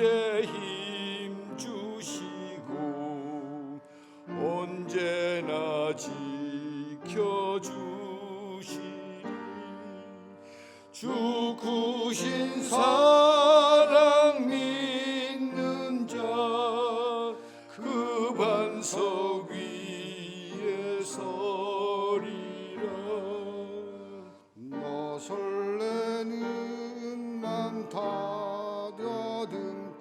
때 힘 주시고 언제나 지켜주시리. 주 크신 사랑 믿는 자 그 반석 위에 서리라. 너 설레는 맘 다듬고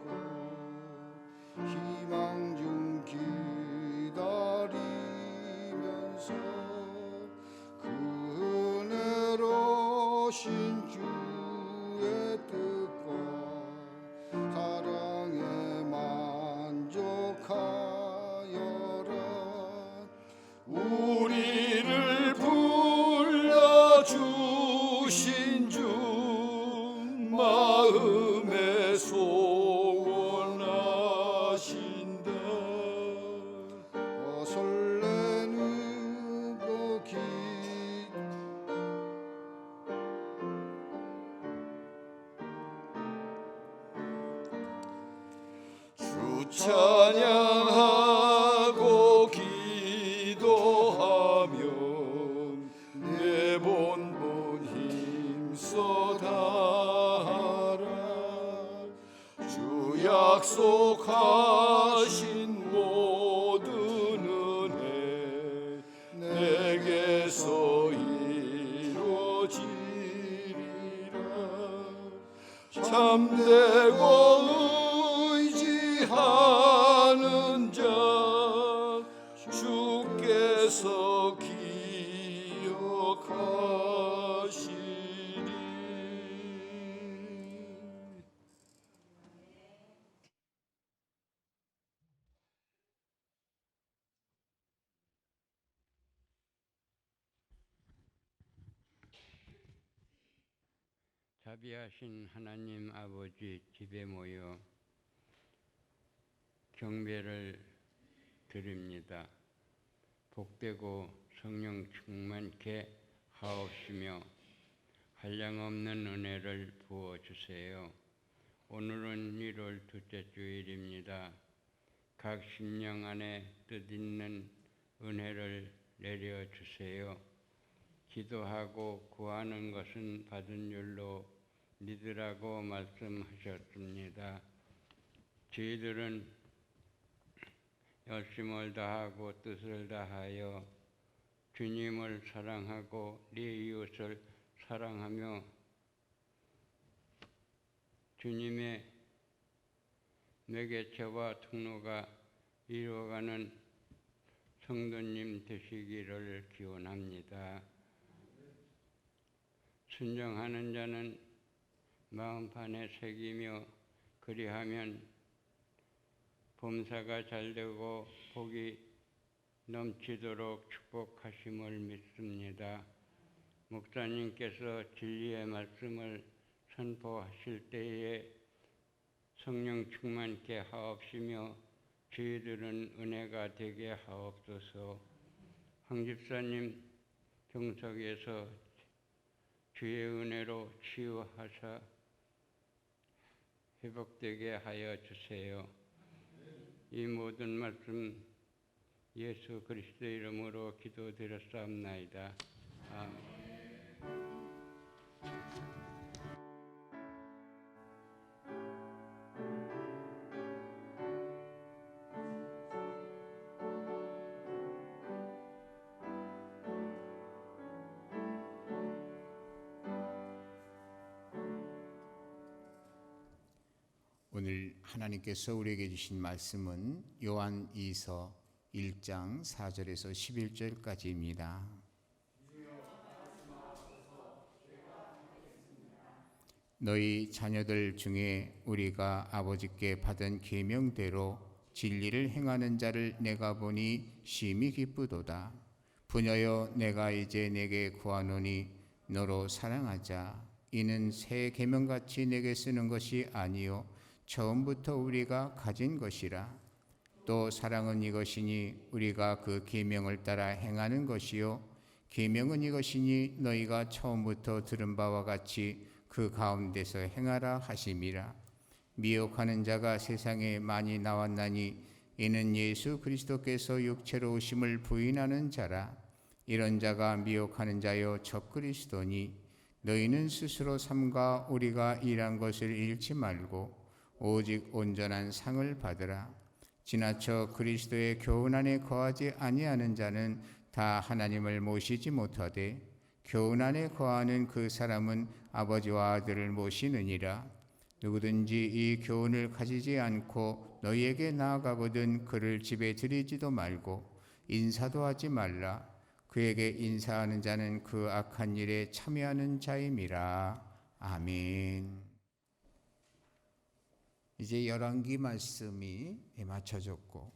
희망 중 기다리면서 그 은혜로 신주의 뜻과 사랑에 만족하여라. 우리를 불러주신 주 마음에 소원하신다. 설레는 그 주 찬양하고 기도하면 내 본분 힘써 다하라. 주 약속하신 모든 은혜 내게서 이루어지리라. 참되고 의지하는 자 주께서 기억하시리. 자비하신 하나님 아버지 집에 모여 경배를 드립니다. 복되고 성령 충만케 하옵시며 한량없는 은혜를 부어주세요. 오늘은 1월 둘째 주일입니다. 각 심령 안에 뜻있는 은혜를 내려주세요. 기도하고 구하는 것은 받은 줄로 믿으라고 말씀하셨습니다. 저희들은 열심을 다하고 뜻을 다하여 주님을 사랑하고 네 이웃을 사랑하며 주님의 매개체와 통로가 이루어가는 성도님 되시기를 기원합니다. 순종하는 자는 마음판에 새기며 그리하면 범사가 잘되고 복이 넘치도록 축복하심을 믿습니다. 목사님께서 진리의 말씀을 선포하실 때에 성령 충만케 하옵시며 저희들은 은혜가 되게 하옵소서. 황 집사님 병석에서 주의 은혜로 치유하사 회복되게 하여 주세요. 이 모든 말씀 예수 그리스도 이름으로 기도드렸사옵나이다. 아멘. 오늘 하나님께서 우리에게 주신 말씀은 요한 2서 1장 4절에서 11절까지입니다. 너희 자녀들 중에 우리가 아버지께 받은 계명대로 진리를 행하는 자를 내가 보니 심히 기쁘도다. 부녀여 내가 이제 내게 구하노니 너로 사랑하자. 이는 새 계명같이 내게 쓰는 것이 아니요 처음부터 우리가 가진 것이라. 또 사랑은 이것이니 우리가 그 계명을 따라 행하는 것이요 계명은 이것이니 너희가 처음부터 들은 바와 같이 그 가운데서 행하라 하심이라. 미혹하는 자가 세상에 많이 나왔나니 이는 예수 그리스도께서 육체로 오심을 부인하는 자라. 이런 자가 미혹하는 자여 적그리스도니 너희는 스스로 삼가 우리가 일한 것을 잃지 말고 오직 온전한 상을 받으라. 지나쳐 그리스도의 교훈 안에 거하지 아니하는 자는 다 하나님을 모시지 못하되 교훈 안에 거하는 그 사람은 아버지와 아들을 모시느니라. 누구든지 이 교훈을 가지지 않고 너희에게 나아가거든 그를 집에 들이지도 말고 인사도 하지 말라. 그에게 인사하는 자는 그 악한 일에 참여하는 자임이라. 아멘. 이제 열왕기 말씀이 마쳐졌고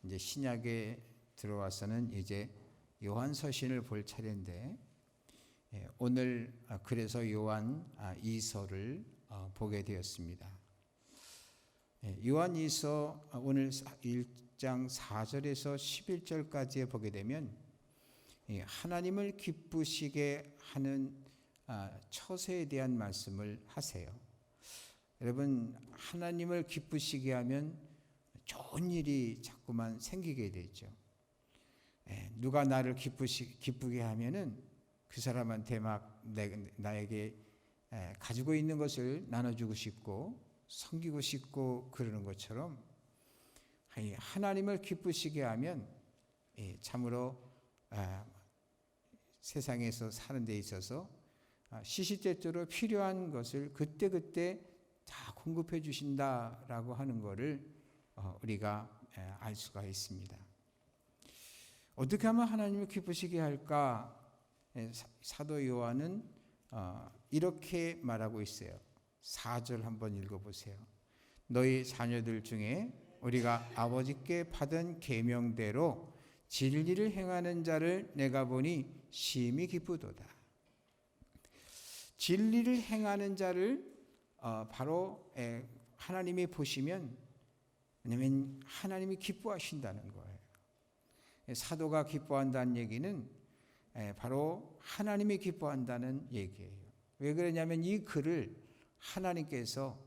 이제 신약에 들어와서는 이제 요한서신을 볼 차례인데 오늘 그래서 요한 2서를 보게 되었습니다. 요한 2서 오늘 1장 4절에서 11절까지 보게 되면 하나님을 기쁘시게 하는 처세에 대한 말씀을 하세요. 여러분, 하나님을 기쁘시게 하면 좋은 일이 자꾸만 생기게 되죠. 누가 나를 기쁘게 하면은 그 사람한테 막 나에게 가지고 있는 것을 나눠주고 싶고 섬기고 싶고 그러는 것처럼 하나님을 기쁘시게 하면 참으로 세상에서 사는 데 있어서 시시때때로 필요한 것을 그때그때 다 공급해 주신다라고 하는 것을 우리가 알 수가 있습니다. 어떻게 하면 하나님을 기쁘시게 할까? 사도 요한은 이렇게 말하고 있어요. 4절 한번 읽어보세요. 너희 자녀들 중에 우리가 아버지께 받은 계명대로 진리를 행하는 자를 내가 보니 심히 기쁘도다. 진리를 행하는 자를 바로 하나님이 보시면, 왜냐하면 하나님이 기뻐하신다는 거예요. 사도가 기뻐한다는 얘기는 바로 하나님이 기뻐한다는 얘기예요. 왜 그러냐면 이 글을 하나님께서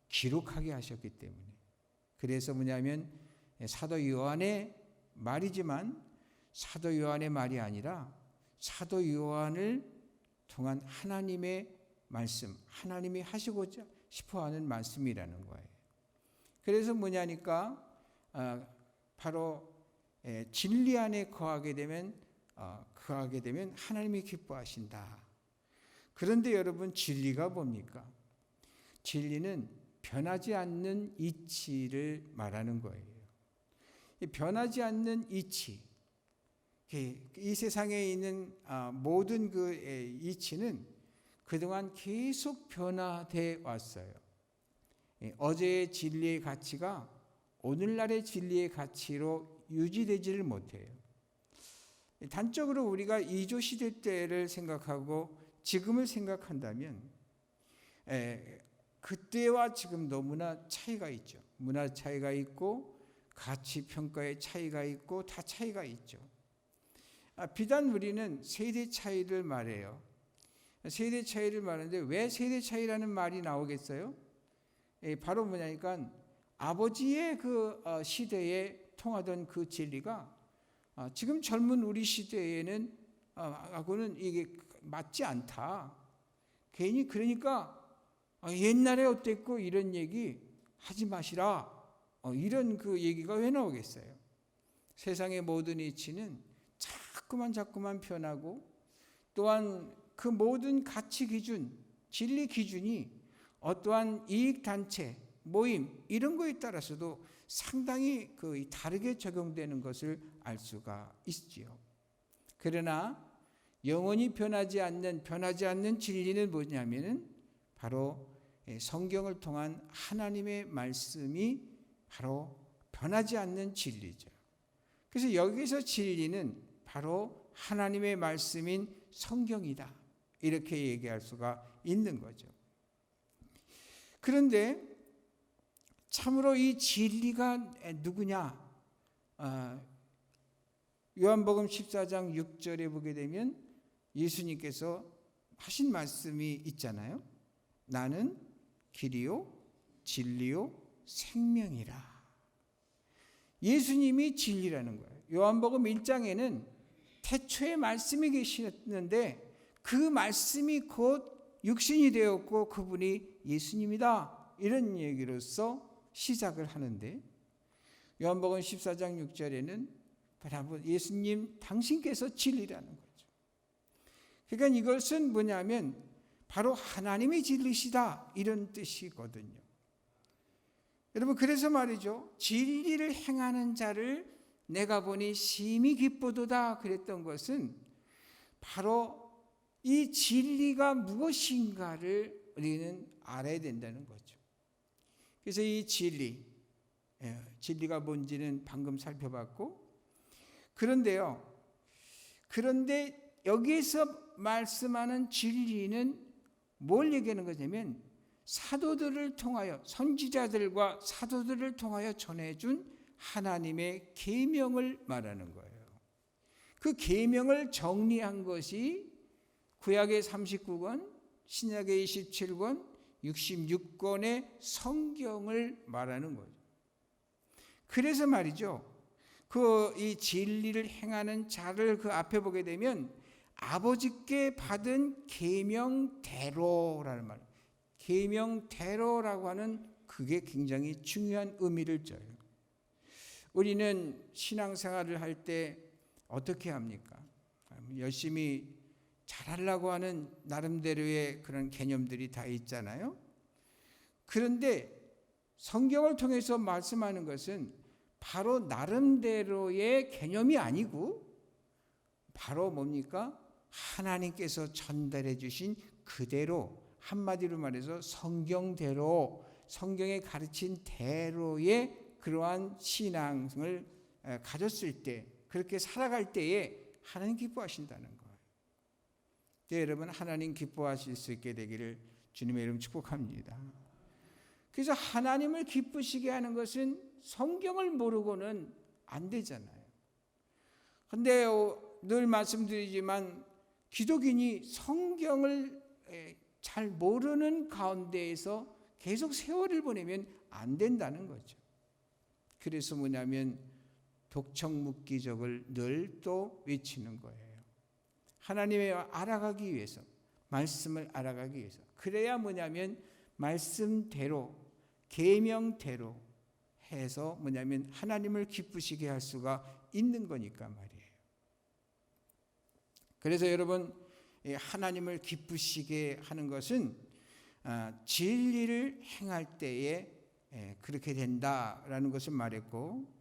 기록하게 하셨기 때문에. 그래서 뭐냐면 사도 요한의 말이지만 사도 요한의 말이 아니라 사도 요한을 통한 하나님의 말씀, 하나님이 하시고자 싶어하는 말씀이라는 거예요. 그래서 뭐냐니까 바로 진리 안에 거하게 되면 하나님이 기뻐하신다. 그런데 여러분, 진리가 뭡니까? 진리는 변하지 않는 이치를 말하는 거예요. 변하지 않는 이치, 이 세상에 있는 모든 그 이치는 그동안 계속 변화돼 왔어요. 어제의 진리의 가치가 오늘날의 진리의 가치로 유지되지를 못해요. 단적으로 우리가 이조 시대 때를 생각하고 지금을 생각한다면 그때와 지금 너무나 차이가 있죠. 문화 차이가 있고 가치 평가의 차이가 있고 다 차이가 있죠. 비단 우리는 세대 차이를 말해요. 세대 차이를 말하는데 왜 세대 차이라는 말이 나오겠어요? 바로 뭐냐니까 아버지의 그 시대에 통하던 그 진리가 지금 젊은 우리 시대에는 하고는 이게 맞지 않다. 괜히 그러니까 옛날에 어땠고 이런 얘기 하지 마시라. 이런 그 얘기가 왜 나오겠어요? 세상의 모든 이치는 자꾸만 변하고 또한 그 모든 가치 기준, 진리 기준이 어떠한 이익 단체, 모임 이런 거에 따라서도 상당히 그 다르게 적용되는 것을 알 수가 있지요. 그러나 영원히 변하지 않는 진리는 뭐냐면은 바로 성경을 통한 하나님의 말씀이 바로 변하지 않는 진리죠. 그래서 여기서 진리는 바로 하나님의 말씀인 성경이다. 이렇게 얘기할 수가 있는 거죠. 그런데 참으로 이 진리가 누구냐? 요한복음 14장 6절에 보게 되면 예수님께서 하신 말씀이 있잖아요. 나는 길이요 진리요 생명이라. 예수님이 진리라는 거예요. 요한복음 1장에는 태초에 말씀이 계시는데 그 말씀이 곧 육신이 되었고 그분이 예수님이다. 이런 얘기로서 시작을 하는데 요한복음 14장 6절에는 바로 예수님 당신께서 진리라는 거죠. 그러니까 이것은 뭐냐면 바로 하나님의 진리시다 이런 뜻이거든요. 여러분 그래서 말이죠. 진리를 행하는 자를 내가 보니 심히 기쁘도다 그랬던 것은 바로 이 진리가 무엇인가를 우리는 알아야 된다는 거죠. 그래서 이 진리가 뭔지는 방금 살펴봤고 그런데 여기에서 말씀하는 진리는 뭘 얘기하는 거냐면 사도들을 통하여 선지자들과 사도들을 통하여 전해준 하나님의 계명을 말하는 거예요. 그 계명을 정리한 것이 구약의 39권, 신약의 27권, 66권의 성경을 말하는 거죠. 그래서 말이죠. 이 진리를 행하는 자를 그 앞에 보게 되면 아버지께 받은 계명대로라는 말. 계명대로라고 하는 그게 굉장히 중요한 의미를 줘요. 우리는 신앙생활을 할 때 어떻게 합니까? 열심히 잘하려고 하는 나름대로의 그런 개념들이 다 있잖아요. 그런데 성경을 통해서 말씀하는 것은 바로 나름대로의 개념이 아니고 바로 뭡니까? 하나님께서 전달해 주신 그대로 한마디로 말해서 성경대로 성경에 가르친 대로의 그러한 신앙을 가졌을 때 그렇게 살아갈 때에 하나님 기뻐하신다는 거예요. 네, 여러분 하나님 기뻐하실 수 있게 되기를 주님의 이름 축복합니다. 그래서 하나님을 기쁘시게 하는 것은 성경을 모르고는 안 되잖아요. 그런데 늘 말씀드리지만 기독인이 성경을 잘 모르는 가운데에서 계속 세월을 보내면 안 된다는 거죠. 그래서 뭐냐면 독청묵기적을 늘 또 외치는 거예요. 하나님을 알아가기 위해서, 말씀을 알아가기 위해서. 그래야 뭐냐면 말씀대로, 계명대로 해서 뭐냐면 하나님을 기쁘시게 할 수가 있는 거니까 말이에요. 그래서 여러분 하나님을 기쁘시게 하는 것은 진리를 행할 때에 그렇게 된다라는 것을 말했고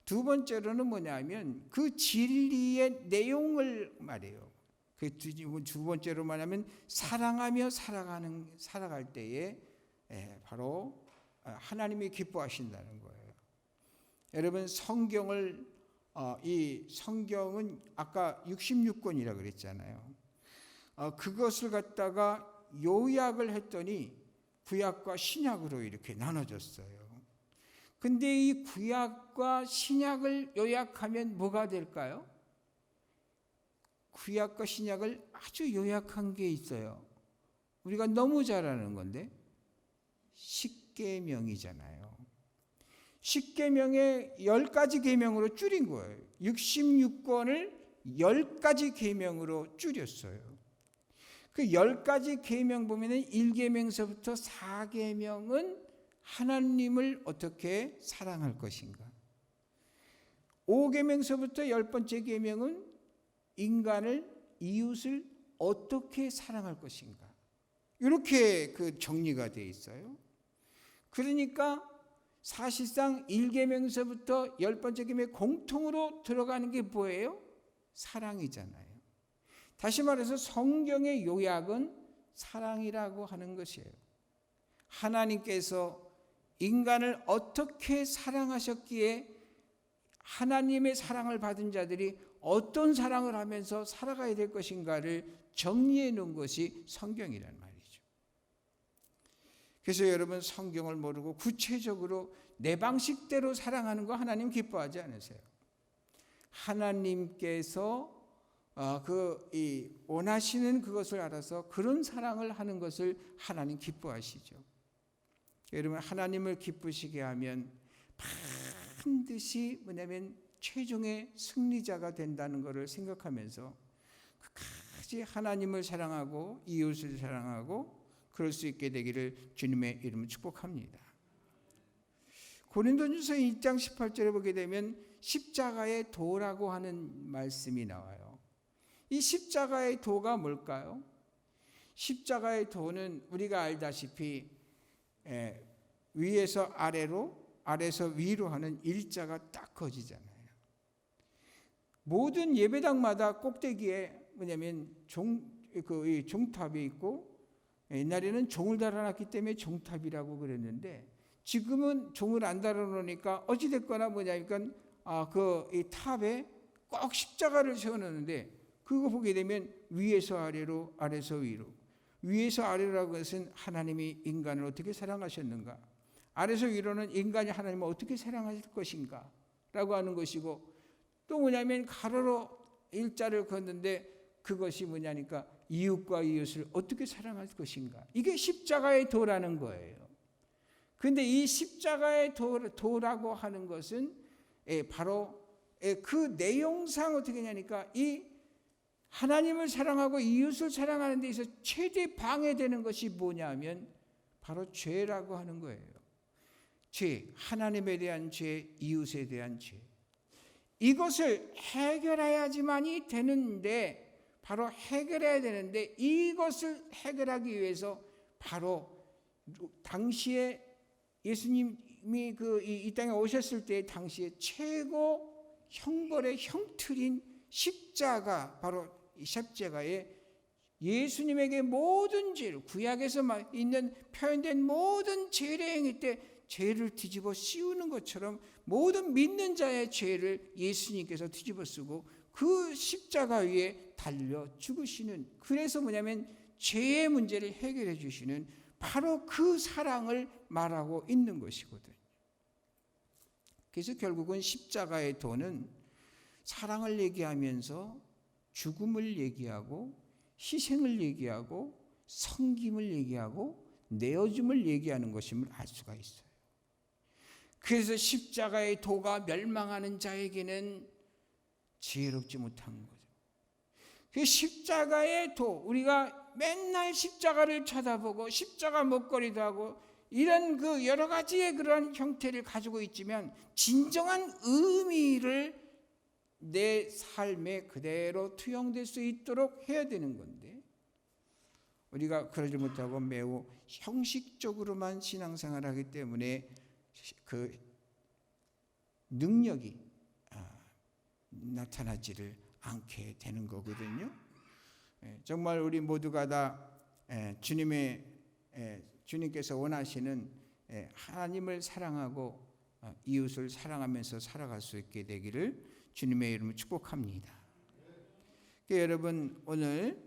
두 번째로는 뭐냐면 그 진리의 내용을 말해요. 그 두 번째로 말하면 사랑하며 살아갈 때에 바로 하나님이 기뻐하신다는 거예요. 여러분 이 성경은 아까 66권이라고 그랬잖아요. 그것을 갖다가 요약을 했더니 구약과 신약으로 이렇게 나눠졌어요. 근데 이 구약과 신약을 요약하면 뭐가 될까요? 구약과 신약을 아주 요약한 게 있어요. 우리가 너무 잘 아는 건데 십계명이잖아요. 십계명의 10가지 계명으로 줄인 거예요. 66권을 10가지 계명으로 줄였어요. 그 10가지 계명 보면은 1계명서부터 4계명은 하나님을 어떻게 사랑할 것인가. 5계명서부터 10번째 계명은 인간을 이웃을 어떻게 사랑할 것인가. 이렇게 그 정리가 되어 있어요. 그러니까 사실상 1계명서부터 10번째 계명에 공통으로 들어가는 게 뭐예요? 사랑이잖아요. 다시 말해서 성경의 요약은 사랑이라고 하는 것이에요. 하나님께서 인간을 어떻게 사랑하셨기에 하나님의 사랑을 받은 자들이 어떤 사랑을 하면서 살아가야 될 것인가를 정리해 놓은 것이 성경이란 말이죠. 그래서 여러분 성경을 모르고 구체적으로 내 방식대로 사랑하는 거 하나님 기뻐하지 않으세요. 하나님께서 원하시는 그것을 알아서 그런 사랑을 하는 것을 하나님 기뻐하시죠. 여러분, 하나님을 기쁘시게 하면 반드시 뭐냐면 최종의 승리자가 된다는 것을 생각하면서 끝까지 하나님을 사랑하고 이웃을 사랑하고 그럴 수 있게 되기를 주님의 이름으로 축복합니다. 고린도전서 1장 18절에 보게 되면 십자가의 도라고 하는 말씀이 나와요. 이 십자가의 도가 뭘까요? 십자가의 도는 우리가 알다시피 위에서 아래로, 아래에서 위로 하는 일자가 딱 거지잖아요. 모든 예배당마다 꼭대기에 뭐냐면 종탑이 있고, 옛날에는 종을 달아놨기 때문에 종탑이라고 그랬는데 지금은 종을 안 달아놓으니까 어찌됐거나 뭐냐니까 이 탑에 꼭 십자가를 세워놓는데, 그거 보게 되면 위에서 아래로, 아래에서 위로. 위에서 아래라고 해서는 하나님이 인간을 어떻게 사랑하셨는가, 아래에서 위로는 인간이 하나님을 어떻게 사랑하실 것인가 라고 하는 것이고, 또 뭐냐면 가로로 일자를 걷는데 그것이 뭐냐니까 이웃과 이웃을 어떻게 사랑할 것인가. 이게 십자가의 도라는 거예요. 그런데 이 십자가의 도라고 하는 것은 바로 그 내용상 어떻게 하냐니까 이 하나님을 사랑하고 이웃을 사랑하는 데 있어서 최대 방해되는 것이 뭐냐면 바로 죄라고 하는 거예요. 죄, 하나님에 대한 죄, 이웃에 대한 죄. 이것을 해결해야지만이 되는데, 바로 해결해야 되는데, 이것을 해결하기 위해서 바로 당시에 예수님이 이 땅에 오셨을 때 당시에 최고 형벌의 형틀인 십자가, 바로 이 십자가에 예수님에게 모든 죄를, 구약에서 있는 표현된 모든 죄를 행할 때 죄를 뒤집어 씌우는 것처럼 모든 믿는 자의 죄를 예수님께서 뒤집어 쓰고 그 십자가 위에 달려 죽으시는, 그래서 뭐냐면 죄의 문제를 해결해 주시는 바로 그 사랑을 말하고 있는 것이거든요. 그래서 결국은 십자가의 도는 사랑을 얘기하면서 죽음을 얘기하고 희생을 얘기하고 섬김을 얘기하고 내어줌을 얘기하는 것임을 알 수가 있어요. 그래서 십자가의 도가 멸망하는 자에게는 지혜롭지 못한 거죠. 그 십자가의 도, 우리가 맨날 십자가를 쳐다보고 십자가 먹거리도 하고 이런 그 여러 가지의 그런 형태를 가지고 있지만 진정한 의미를 내 삶에 그대로 투영될 수 있도록 해야 되는 건데, 우리가 그러지 못하고 매우 형식적으로만 신앙생활을 하기 때문에 그 능력이 나타나지를 않게 되는 거거든요. 정말 우리 모두가 다 주님께서 원하시는 하나님을 사랑하고 이웃을 사랑하면서 살아갈 수 있게 되기를 주님의 이름으로 축복합니다. 여러분, 오늘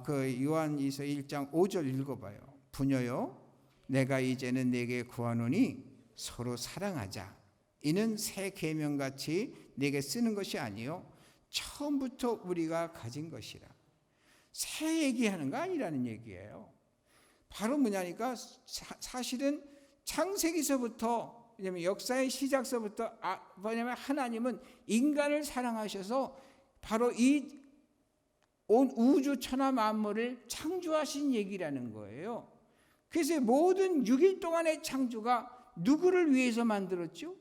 그 요한일서 1장 5절 읽어봐요. 부녀여, 내가 이제는 내게 구하노니 서로 사랑하자. 이는 새 계명같이 내게 쓰는 것이 아니요 처음부터 우리가 가진 것이라. 새 얘기하는 거 아니라는 얘기예요. 바로 뭐냐니까 사실은 창세기서부터, 왜냐하면 역사의 시작서부터 뭐냐면 하나님은 인간을 사랑하셔서 바로 이 온 우주 천하 만물을 창조하신 얘기라는 거예요. 그래서 모든 6일 동안의 창조가 누구를 위해서 만들었죠?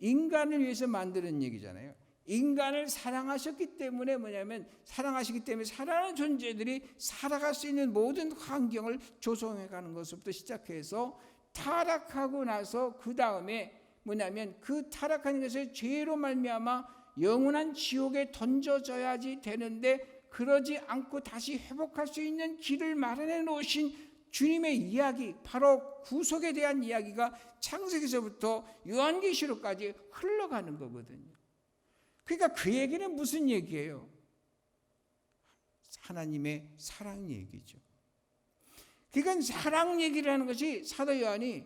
인간을 위해서 만드는 얘기잖아요. 인간을 사랑하셨기 때문에 뭐냐면 사랑하시기 때문에 사랑하는 존재들이 살아갈 수 있는 모든 환경을 조성해 가는 것부터 시작해서 타락하고 나서 그 다음에 뭐냐면 그 타락하는 것을 죄로 말미암아 영원한 지옥에 던져져야지 되는데, 그러지 않고 다시 회복할 수 있는 길을 마련해 놓으신 주님의 이야기, 바로 구속에 대한 이야기가 창세기서부터 요한계시록까지 흘러가는 거거든요. 그러니까 그 얘기는 무슨 얘기예요? 하나님의 사랑 얘기죠. 그러니까 사랑 얘기를 하는 것이 사도 요한이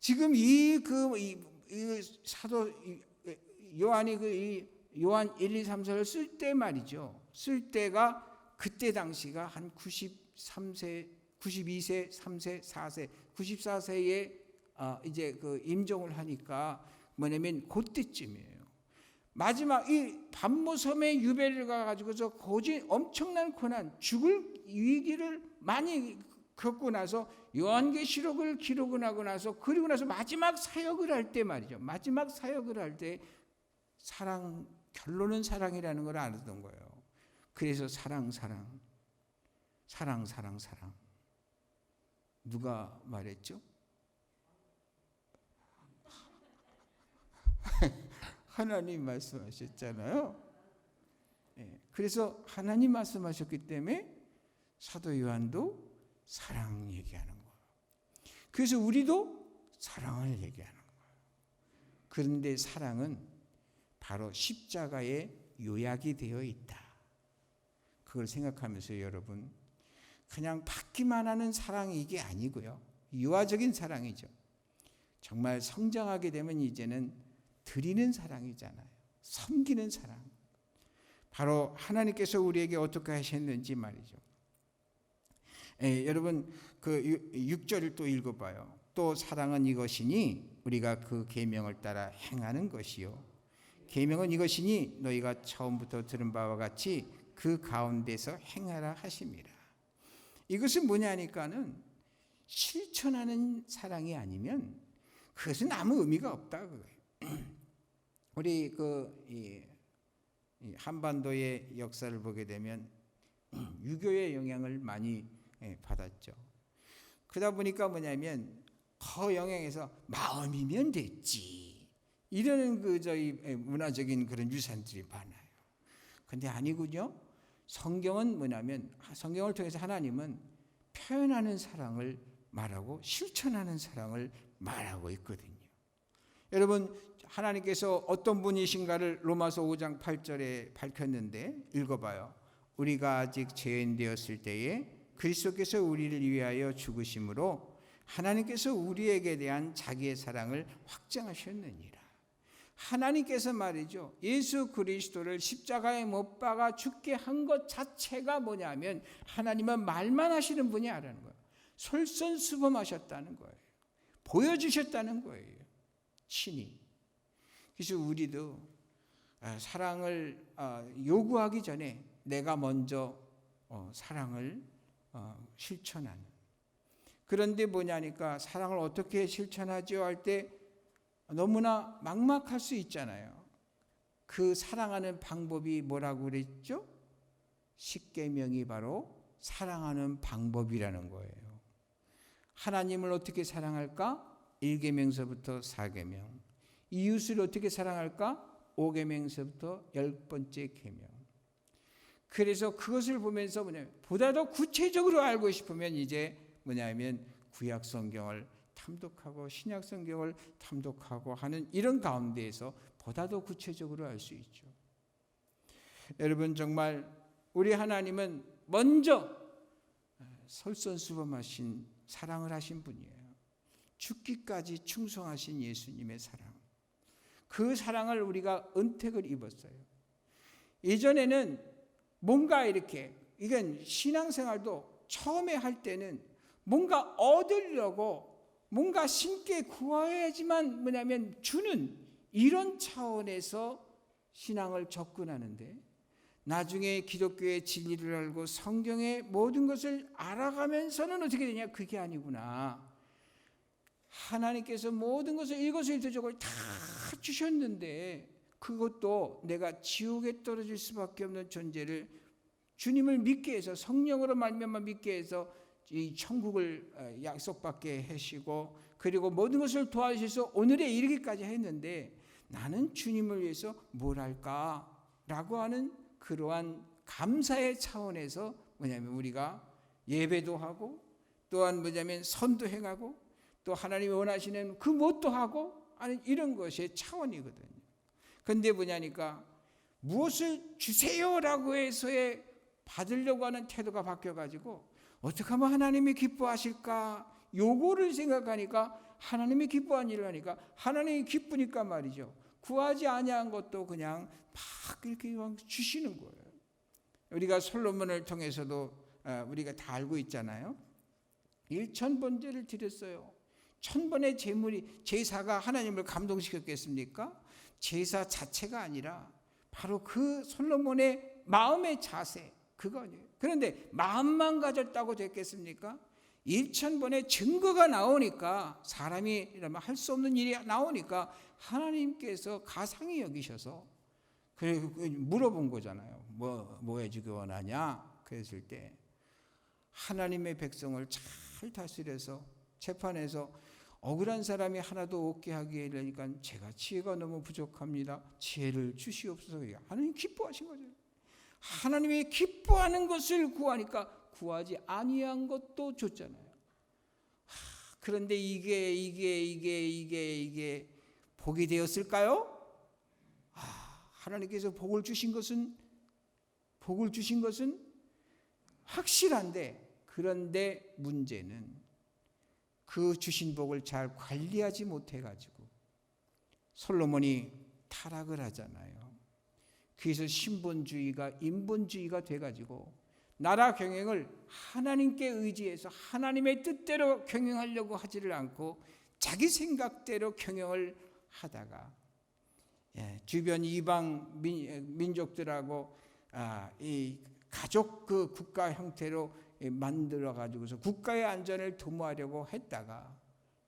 지금 사도 요한이 요한 1, 2, 3, 4를 쓸 때 말이죠. 쓸 때가 그때 당시가 한 92세, 3세, 4세 94세에 이제 그 임종을 하니까 뭐냐면 그때쯤이에요. 마지막 이 반모섬의 유배를 가가지고서 거지 엄청난 고난, 죽을 위기를 많이 겪고 나서 요한계시록을 기록을 하고 나서 그리고 나서 마지막 사역을 할 때 말이죠. 마지막 사역을 할 때 사랑, 결론은 사랑이라는 걸 알았던 거예요. 그래서 사랑. 누가 말했죠? 하나님 말씀하셨잖아요. 그래서 하나님 말씀하셨기 때문에 사도 요한도 사랑 얘기하는 거예요. 그래서 우리도 사랑을 얘기하는 거예요. 그런데 사랑은 바로 십자가의 요약이 되어 있다. 그걸 생각하면서 여러분, 그냥 받기만 하는 사랑이 이게 아니고요. 유아적인 사랑이죠. 정말 성장하게 되면 이제는 드리는 사랑이잖아요. 섬기는 사랑. 바로 하나님께서 우리에게 어떻게 하셨는지 말이죠. 여러분 그 6절을 또 읽어봐요. 또 사랑은 이것이니 우리가 그 계명을 따라 행하는 것이요. 계명은 이것이니 너희가 처음부터 들은 바와 같이 그 가운데서 행하라 하심이라. 이것은 뭐냐니까는 실천하는 사랑이 아니면 그것은 아무 의미가 없다 그거예요. 우리 이 한반도의 역사를 보게 되면 유교의 영향을 많이 받았죠. 그러다 보니까 뭐냐면 그 영향에서 마음이면 됐지 이러는 저희 문화적인 그런 유산들이 많아요. 근데 아니군요. 성경은 뭐냐면 성경을 통해서 하나님은 표현하는 사랑을 말하고 실천하는 사랑을 말하고 있거든요. 여러분 하나님께서 어떤 분이신가를 로마서 5장 8절에 밝혔는데 읽어봐요. 우리가 아직 죄인 되었을 때에 그리스도께서 우리를 위하여 죽으심으로 하나님께서 우리에게 대한 자기의 사랑을 확증하셨느니라. 하나님께서 말이죠. 예수 그리스도를 십자가에 못 박아 죽게 한 것 자체가 뭐냐면 하나님은 말만 하시는 분이 아니라는 거예요. 솔선수범하셨다는 거예요. 보여주셨다는 거예요. 친히. 그래서 우리도 사랑을 요구하기 전에 내가 먼저 사랑을 실천하는. 그런데 뭐냐니까 사랑을 어떻게 실천하죠 할 때 너무나 막막할 수 있잖아요. 그 사랑하는 방법이 뭐라고 그랬죠? 십계명이 바로 사랑하는 방법이라는 거예요. 하나님을 어떻게 사랑할까? 1계명서부터 4계명. 이웃을 어떻게 사랑할까? 5계명서부터 10번째 계명. 그래서 그것을 보면서 보다 더 구체적으로 알고 싶으면 이제 뭐냐면 구약 성경을 탐독하고 신약 성경을 탐독하고 하는 이런 가운데에서 보다 더 구체적으로 알 수 있죠. 여러분 정말 우리 하나님은 먼저 솔선수범하신 사랑을 하신 분이에요. 죽기까지 충성하신 예수님의 사랑. 그 사랑을 우리가 은택을 입었어요. 예전에는 뭔가 이렇게 이건 신앙생활도 처음에 할 때는 뭔가 얻으려고 뭔가 신께 구해야지만 뭐냐면 주는 이런 차원에서 신앙을 접근하는데 나중에 기독교의 진리를 알고 성경의 모든 것을 알아가면서는 어떻게 되냐? 그게 아니구나. 하나님께서 모든 것을 일거수일투족을 다 주셨는데 그것도 내가 지옥에 떨어질 수밖에 없는 존재를 주님을 믿게 해서 성령으로 말미암아 믿게 해서 이 천국을 약속받게 하시고 그리고 모든 것을 도와주셔서 오늘에 이르기까지 했는데 나는 주님을 위해서 뭘 할까라고 하는 그러한 감사의 차원에서 뭐냐면 우리가 예배도 하고 또한 뭐냐면 선도 행하고 또 하나님이 원하시는 그 뭣도 하고 하는 이런 것의 차원이거든요. 그런데 뭐냐니까 무엇을 주세요라고 해서의 받으려고 하는 태도가 바뀌어가지고 어떻게 하면 하나님이 기뻐하실까? 요거를 생각하니까 하나님이 기뻐한 일을 하니까 하나님이 기쁘니까 말이죠. 구하지 아니한 것도 그냥 막 이렇게 주시는 거예요. 우리가 솔로몬을 통해서도 우리가 다 알고 있잖아요. 1000번제를 드렸어요. 1000번의 제사가 하나님을 감동시켰겠습니까? 제사 자체가 아니라 바로 그 솔로몬의 마음의 자세, 그거 아니에요. 그런데 마음만 가졌다고 됐겠습니까? 1000번의 증거가 나오니까, 사람이 이러면 할 수 없는 일이 나오니까 하나님께서 가상히 여기셔서 그리고 물어본 거잖아요. 뭐 해주기 원하냐? 그랬을 때 하나님의 백성을 잘 다스려서 재판에서 억울한 사람이 하나도 없게 하기 위하니까 제가 지혜가 너무 부족합니다. 지혜를 주시옵소서. 하나님 기뻐하신 거죠. 하나님이 기뻐하는 것을 구하니까 구하지 아니한 것도 줬잖아요. 그런데 이게 복이 되었을까요? 하나님께서 복을 주신 것은 확실한데, 그런데 문제는 그 주신 복을 잘 관리하지 못해가지고 솔로몬이 타락을 하잖아요. 그래서 신본주의가 인본주의가 돼가지고 나라 경영을 하나님께 의지해서 하나님의 뜻대로 경영하려고 하지를 않고 자기 생각대로 경영을 하다가 주변 이방 민족들하고 이 가족 그 국가 형태로 만들어 가지고서 국가의 안전을 도모하려고 했다가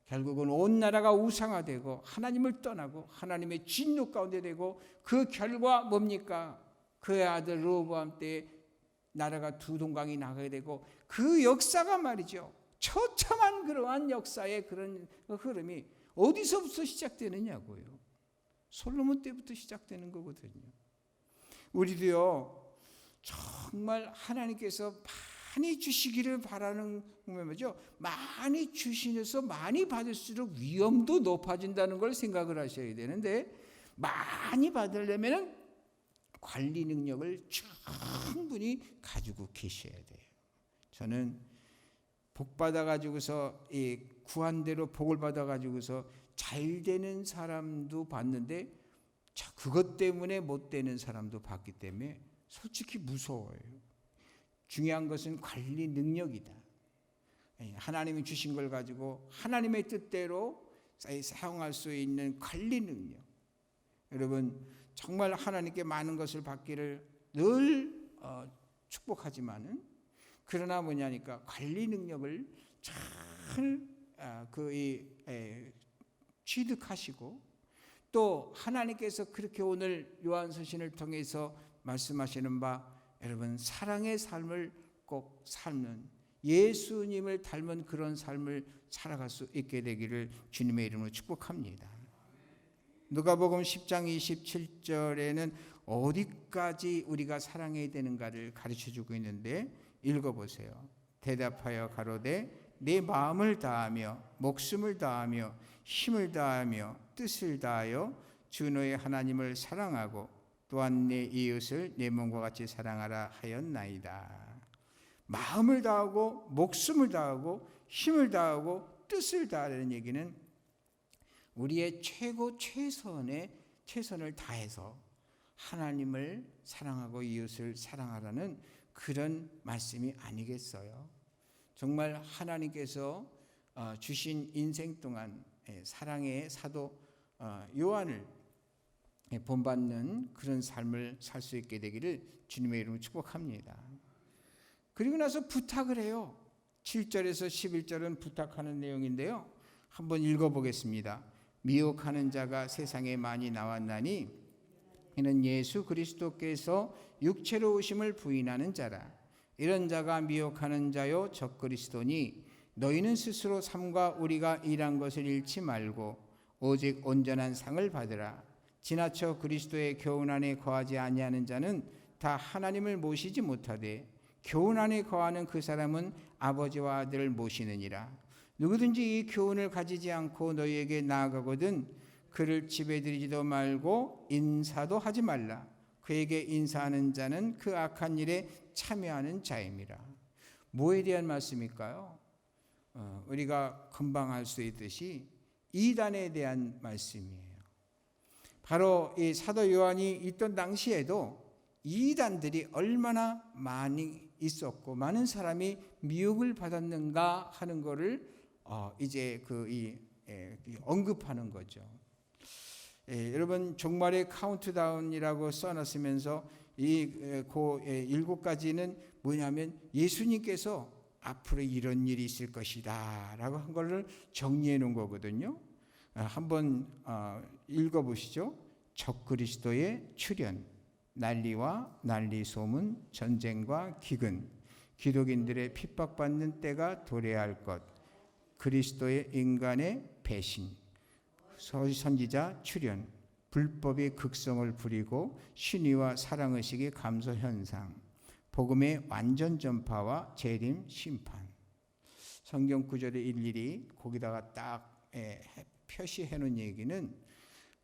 결국은 온 나라가 우상화되고 하나님을 떠나고 하나님의 진노 가운데 되고, 그 결과 뭡니까? 그의 아들 르호보암 때 나라가 두 동강이 나가게 되고, 그 역사가 말이죠, 처참한 그러한 역사의 그런 흐름이 어디서부터 시작되느냐고요. 솔로몬 때부터 시작되는 거거든요. 우리도요, 정말 하나님께서 많이 주시기를 바라는 거죠. 많이 주시면서 많이 받을수록 위험도 높아진다는 걸 생각을 하셔야 되는데, 많이 받으려면 관리 능력을 충분히 가지고 계셔야 돼요. 저는 복 받아 가지고서 구한 대로 복을 받아 가지고서 잘 되는 사람도 봤는데, 그것 때문에 못 되는 사람도 봤기 때문에 솔직히 무서워요. 중요한 것은 관리 능력이다. 하나님이 주신 걸 가지고 하나님의 뜻대로 사용할 수 있는 관리 능력. 여러분, 정말 하나님께 많은 것을 받기를 늘 축복하지만은, 그러나 뭐냐니까 관리 능력을 잘 취득하시고, 또 하나님께서 그렇게 오늘 요한서신을 통해서 말씀하시는 바, 여러분 사랑의 삶을 꼭 삶는, 예수님을 닮은 그런 삶을 살아갈 수 있게 되기를 주님의 이름으로 축복합니다. 누가복음 10장 27절에는 어디까지 우리가 사랑해야 되는가를 가르쳐주고 있는데, 읽어보세요. 대답하여 가로되 내 마음을 다하며 목숨을 다하며 힘을 다하며 뜻을 다하여 주 너의 하나님을 사랑하고 또한 내 이웃을 내 몸과 같이 사랑하라 하였나이다. 마음을 다하고 목숨을 다하고 힘을 다하고 뜻을 다하라는 얘기는 우리의 최선을 다해서 하나님을 사랑하고 이웃을 사랑하라는 그런 말씀이 아니겠어요? 정말 하나님께서 주신 인생 동안 사랑의 사도 요한을 본받는 그런 삶을 살 수 있게 되기를 주님의 이름으로 축복합니다. 그리고 나서 부탁을 해요. 7절에서 11절은 부탁하는 내용인데요, 한번 읽어보겠습니다. 미혹하는 자가 세상에 많이 나왔나니 이는 예수 그리스도께서 육체로 오심을 부인하는 자라. 이런 자가 미혹하는 자요 적그리스도니 너희는 스스로 삼가 우리가 일한 것을 잃지 말고 오직 온전한 상을 받으라. 지나쳐 그리스도의 교훈 안에 거하지 아니하는 자는 다 하나님을 모시지 못하되 교훈 안에 거하는 그 사람은 아버지와 아들을 모시느니라. 누구든지 이 교훈을 가지지 않고 너희에게 나아가거든 그를 집에 들이지도 말고 인사도 하지 말라. 그에게 인사하는 자는 그 악한 일에 참여하는 자임이라. 뭐에 대한 말씀일까요? 우리가 금방 알 수 있듯이 이단에 대한 말씀이에요. 바로 이 사도 요한이 있던 당시에도 이단들이 얼마나 많이 있었고 많은 사람이 미혹을 받았는가 하는 것을 이제 언급하는 거죠. 여러분 종말의 카운트다운이라고 써놨으면서 이 7가지는 뭐냐면 예수님께서 앞으로 이런 일이 있을 것이다 라고 한 것을 정리해 놓은 거거든요. 한번 읽어보시죠. 적그리스도의 출현, 난리와 난리 소문, 전쟁과 기근, 기독인들의 핍박받는 때가 도래할 것, 그리스도의 인간의 배신, 선지자 출현, 불법의 극성을 부리고 신의와 사랑의식의 감소 현상, 복음의 완전 전파와 재림 심판. 성경 구절에 일일이 거기다가 딱 표시해 놓은 얘기는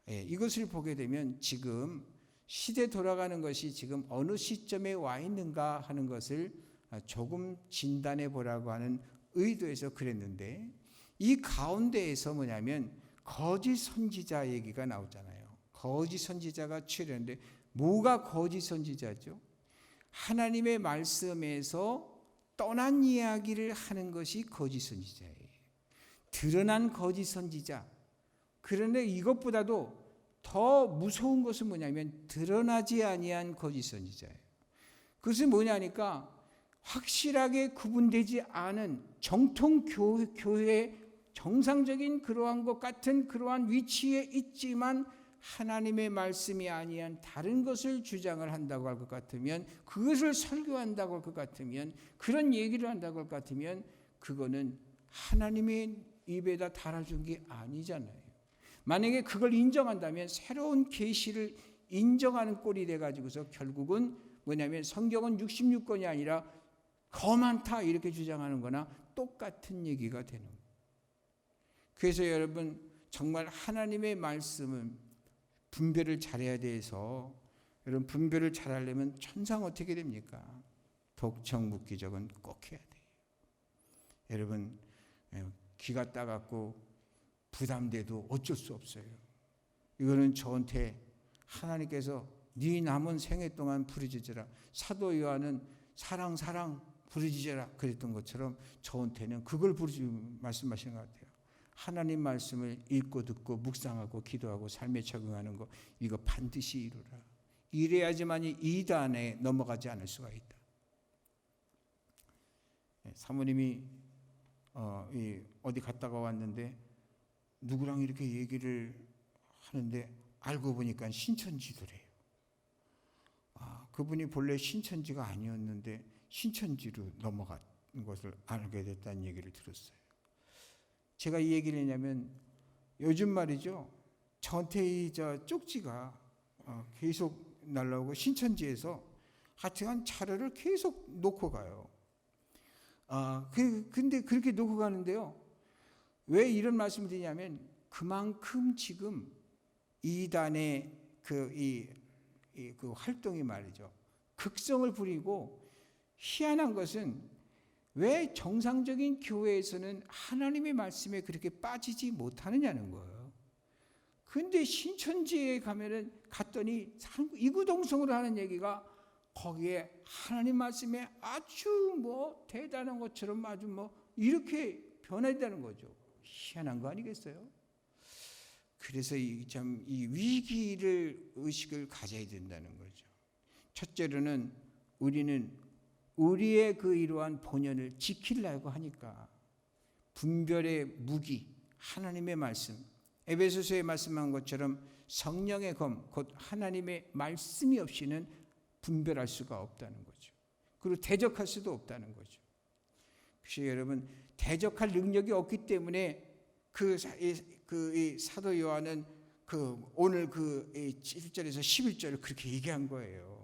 이것을 보게 되면 지금 시대 돌아가는 것이 지금 어느 시점에 와 있는가 하는 것을 조금 진단해 보라고 하는 의도에서 그랬는데, 이 가운데에서 뭐냐면 거짓 선지자 얘기가 나오잖아요. 거짓 선지자가 출현했는데 뭐가 거짓 선지자죠? 하나님의 말씀에서 떠난 이야기를 하는 것이 거짓 선지자예요. 드러난 거짓 선지자. 그런데 이것보다도 더 무서운 것은 뭐냐면 드러나지 아니한 거짓 선지자예요. 그것은 뭐냐니까 확실하게 구분되지 않은 정통 교회 정상적인 그러한 것 같은 그러한 위치에 있지만 하나님의 말씀이 아니한 다른 것을 주장을 한다고 할 것 같으면, 그것을 설교한다고 할 것 같으면, 그런 얘기를 한다고 할 것 같으면 그거는 하나님의 입에다 달아준 게 아니잖아요. 만약에 그걸 인정한다면 새로운 계시를 인정하는 꼴이 돼가지고서 결국은 뭐냐면 성경은 66권이 아니라 더 많다 이렇게 주장하는 거나 똑같은 얘기가 되는 거예요. 그래서 여러분 정말 하나님의 말씀은 분별을 잘해야 돼서, 여러분 분별을 잘하려면 천상 어떻게 됩니까? 독청 묵기적은 꼭 해야 돼요. 여러분 귀가 따갑고 부담돼도 어쩔 수 없어요. 이거는 저한테 하나님께서 네 남은 생애 동안 부르짖으라, 사도 요한은 사랑 부르짖으라 그랬던 것처럼 저한테는 그걸 말씀하시는 것 같아요. 하나님 말씀을 읽고 듣고 묵상하고 기도하고 삶에 적용하는 거, 이거 반드시 이루라. 이래야지만이 이단에 넘어가지 않을 수가 있다. 사모님이 어디 갔다가 왔는데 누구랑 이렇게 얘기를 하는데 알고 보니까 신천지더래요. 그분이 본래 신천지가 아니었는데 신천지로 넘어간 것을 알게 됐다는 얘기를 들었어요. 제가 이 얘기를 했냐면 요즘 말이죠, 저한테 이 쪽지가 계속 날라오고 신천지에서 하여튼 자료를 계속 놓고 가요. 근데 그렇게 놓고 가는데요, 왜 이런 말씀을 드리냐면 그만큼 지금 이단의 그 활동이 말이죠, 극성을 부리고, 희한한 것은 왜 정상적인 교회에서는 하나님의 말씀에 그렇게 빠지지 못하느냐는 거예요. 근데 신천지에 갔더니 이구동성으로 하는 얘기가 거기에 하나님 말씀에 아주 대단한 것처럼 아주 이렇게 변했다는 거죠. 희한한 거 아니겠어요? 그래서 이 위기를 의식을 가져야 된다는 거죠. 첫째로는 우리는 우리의 이러한 본연을 지키려고 하니까 분별의 무기, 하나님의 말씀, 에베소서에 말씀한 것처럼 성령의 검, 곧 하나님의 말씀이 없이는 분별할 수가 없다는 거죠. 그리고 대적할 수도 없다는 거죠. 그래서 여러분 대적할 능력이 없기 때문에 이 사도 요한은 오늘 7절에서 11절을 그렇게 얘기한 거예요.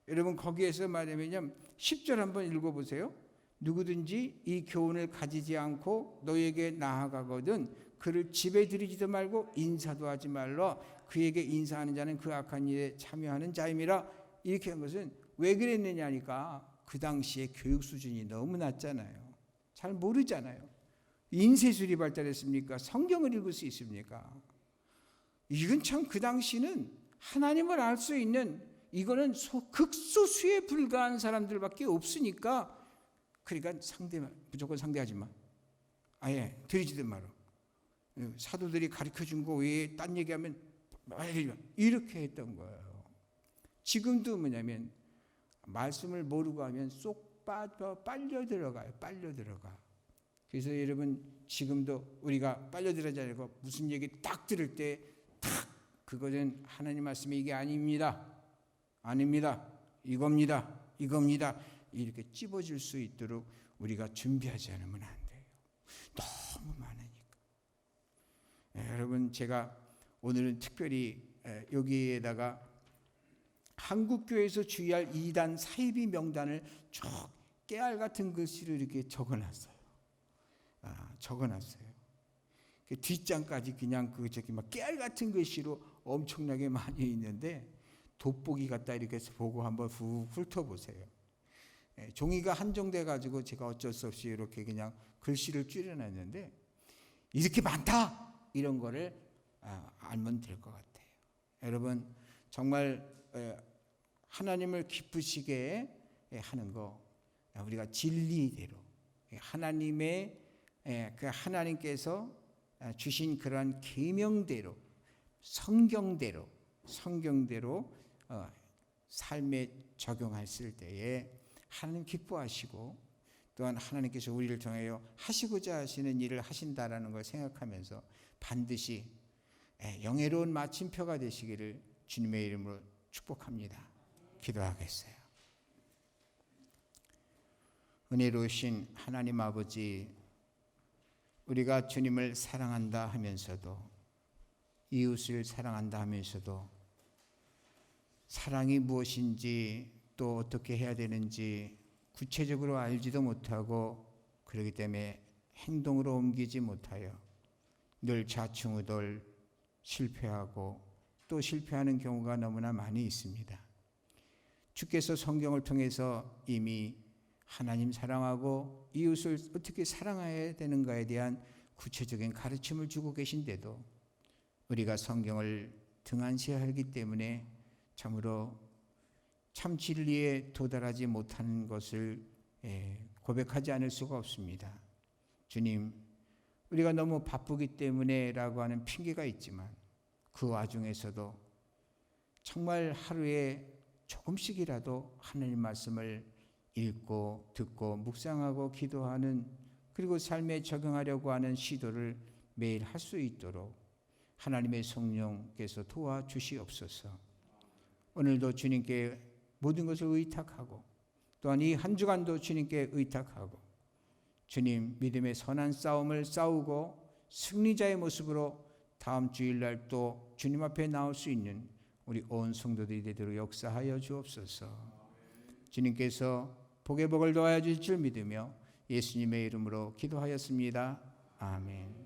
여러분 거기에서 말하면 10절 한번 읽어보세요. 누구든지 이 교훈을 가지지 않고 너에게 나아가거든 그를 집에 들이지도 말고 인사도 하지 말라. 그에게 인사하는 자는 그 악한 일에 참여하는 자임이라. 이렇게 한 것은 왜 그랬느냐니까 그 당시에 교육 수준이 너무 낮잖아요. 잘 모르잖아요. 인쇄술이 발달했습니까? 성경을 읽을 수 있습니까? 이건 참 그 당시는 하나님을 알 수 있는 이거는 극소수에 불과한 사람들밖에 없으니까, 그러니까 무조건 상대하지 마. 아예 들이지도 마라. 사도들이 가르쳐준 거 외에 딴 얘기하면 말하지 마. 이렇게 했던 거예요. 지금도 뭐냐면 말씀을 모르고 하면 쏙 빨려 들어가요. 빨려 들어가. 그래서 여러분 지금도 우리가 빨려 들어가지 않고 무슨 얘기 딱 들을 때 탁 그거는 하나님 말씀이 이게 아닙니다. 아닙니다. 이겁니다. 이겁니다. 이렇게 찝어질 수 있도록 우리가 준비하지 않으면 안 돼요. 너무 많으니까. 여러분 제가 오늘은 특별히 여기에다가 한국교회에서 주의할 이단 사이비 명단을 쭉 깨알 같은 글씨로 이렇게 적어놨어요. 적어놨어요. 그 뒷장까지 그냥 막 깨알 같은 글씨로 엄청나게 많이 있는데 돋보기 갖다 이렇게 해서 보고 한번 후 훑어보세요. 종이가 한정돼 가지고 제가 어쩔 수 없이 이렇게 그냥 글씨를 줄여놨는데 이렇게 많다 이런 거를 알면 될 것 같아요. 여러분 정말 하나님을 기쁘시게 하는 거 우리가 진리대로 하나님께서 주신 그러한 계명대로 성경대로 삶에 적용했을 때에 하나님 기뻐하시고 또한 하나님께서 우리를 통하여 하시고자 하시는 일을 하신다라는 걸 생각하면서 반드시 영예로운 마침표가 되시기를 주님의 이름으로 축복합니다. 기도하겠어요. 은혜로우신 하나님 아버지, 우리가 주님을 사랑한다 하면서도 이웃을 사랑한다 하면서도 사랑이 무엇인지 또 어떻게 해야 되는지 구체적으로 알지도 못하고 그렇기 때문에 행동으로 옮기지 못하여 늘 좌충우돌 실패하고 또 실패하는 경우가 너무나 많이 있습니다. 주께서 성경을 통해서 이미 하나님 사랑하고 이웃을 어떻게 사랑해야 되는가에 대한 구체적인 가르침을 주고 계신데도 우리가 성경을 등한시하기 때문에 참으로 참 진리에 도달하지 못하는 것을 고백하지 않을 수가 없습니다. 주님, 우리가 너무 바쁘기 때문에 라고 하는 핑계가 있지만 그 와중에서도 정말 하루에 조금씩이라도 하나님 말씀을 읽고 듣고 묵상하고 기도하는 그리고 삶에 적용하려고 하는 시도를 매일 할 수 있도록 하나님의 성령께서 도와주시옵소서. 오늘도 주님께 모든 것을 의탁하고 또한 이 한 주간도 주님께 의탁하고 주님 믿음의 선한 싸움을 싸우고 승리자의 모습으로 다음 주일날 또 주님 앞에 나올 수 있는 우리 온 성도들이 되도록 역사하여 주옵소서. 주님께서 복의 복을 더하여 주실 줄 믿으며 예수님의 이름으로 기도하였습니다. 아멘.